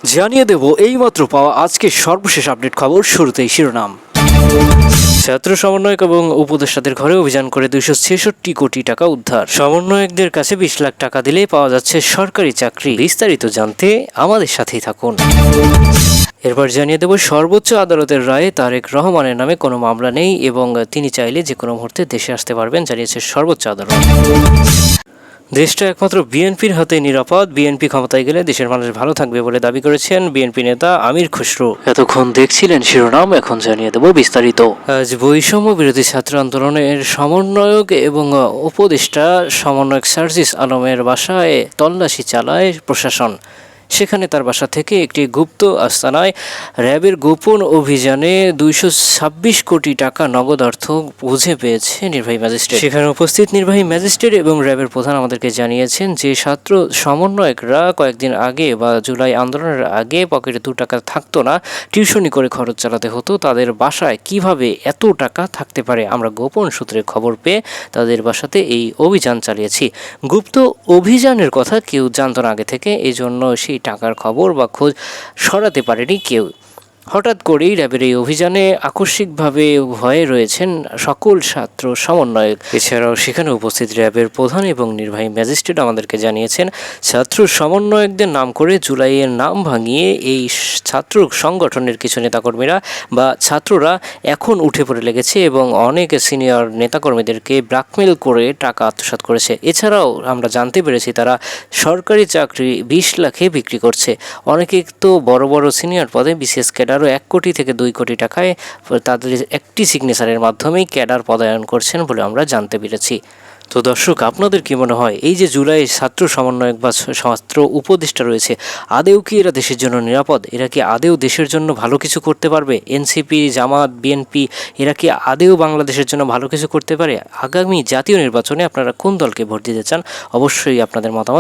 জানিয়ে দেব এইমাত্র পাওয়া আজকের সর্বশেষ আপডেট খবর। শুরুতেই শিরোনাম। ছাত্র সমন্বয়ক এবং উপদেষ্টাদের ঘরে অভিযান করে 266 কোটি টাকা উদ্ধার। সমন্বয়কদের কাছে 20 লাখ টাকা দিলেই পাওয়া যাচ্ছে সরকারি চাকরি। বিস্তারিত জানতে আমাদের সাথেই থাকুন। এরপর জানিয়ে দেব সর্বোচ্চ আদালতের রায়ে তারেক রহমানের নামে কোনো মামলা নেই এবং তিনি চাইলে যে কোনো মুহূর্তে দেশে আসতে পারবেন, জানিয়েছে সর্বোচ্চ আদালত। দেশটা একমাত্র বিএনপির হাতে নিরাপদ। বিএনপি ক্ষমতায় গেলে দেশের মানুষ ভালো থাকবে বলে দাবি করেছেন বিএনপি নেতা আমির খসরু। এতক্ষণ দেখছিলেন শিরোনাম, এখন জানিয়ে দেব বিস্তারিত। আজ বৈষম্য বিরোধী ছাত্র আন্দোলনের সমন্বয়ক এবং উপদেষ্টা সমন্বয়ক সার্জিস আলমের বাসায় তল্লাশি চালায় প্রশাসন। সেখানে তার বাসা থেকে একটি গুপ্ত আস্তানায় র্যাবের গোপন অভিযানে 226 কোটি টাকা নগদ অর্থ বুঝে পেয়েছে নির্বাহী ম্যাজিস্ট্রেট। সেখানে উপস্থিত নির্বাহী ম্যাজিস্ট্রেট এবং র্যাবের প্রধান আমাদেরকে জানিয়েছেন যে ছাত্র সমন্বয়করা কয়েকদিন আগে বা জুলাই আন্দোলনের আগে পকেটে 2 টাকা থাকতো না, টিউশনি করে খরচ চালাতে হতো। তাদের বাসায় কিভাবে এত টাকা থাকতে পারে, আমরা গোপন সূত্রে খবর পেয়ে তাদের বাসাতে এই অভিযান চালিয়েছি। গুপ্ত অভিযানের কথা কেউ জানতো না আগে থেকে, এই জন্য সেই টাকার খবর বা খোঁজ সরাতে পারেনি কেউ। হঠাৎ করেই র্যাবের এই অভিযানে আকস্মিকভাবে ভয়ে রয়েছেন সকল ছাত্র সমন্বয়ক। এছাড়াও সেখানে উপস্থিত র্যাবের প্রধান এবং নির্বাহী ম্যাজিস্ট্রেট আমাদেরকে জানিয়েছেন ছাত্র সমন্বয়কদের নাম করে জুলাইয়ের নাম ভাঙিয়ে এই ছাত্র সংগঠনের কিছু নেতাকর্মীরা বা ছাত্ররা এখন উঠে পড়ে লেগেছে এবং অনেক সিনিয়র নেতাকর্মীদেরকে ব্ল্যাকমেল করে টাকা আত্মসাৎ করেছে। এছাড়াও আমরা জানতে পেরেছি তারা সরকারি চাকরি 20 লাখে বিক্রি করছে। অনেকে তো বড় বড় সিনিয়র পদে বিশেষ ক্যাডারও 1 কোটি থেকে 2 কোটি টাকায় তাদের একটি সিগনেচারের মাধ্যমেই ক্যাডার পদায়ন করছেন বলে আমরা জানতে পেরেছি। তো দর্শক, আপনাদের কি মনে হয় এই যে জুলাই ছাত্র সমন্বয়ক বা ছাত্র উপদেষ্টা রয়েছে, আদেও কি এরা দেশের জন্য নিরাপদ? এরা কি আদেও দেশের জন্য ভালো কিছু করতে পারবে? এনসিপি, জামাত, বিএনপি এরা কি আদেও বাংলাদেশের জন্য ভালো কিছু করতে পারে? আগামী জাতীয় নির্বাচনে আপনারা কোন দলকে ভোট দিতে চান? অবশ্যই আপনাদের মতামত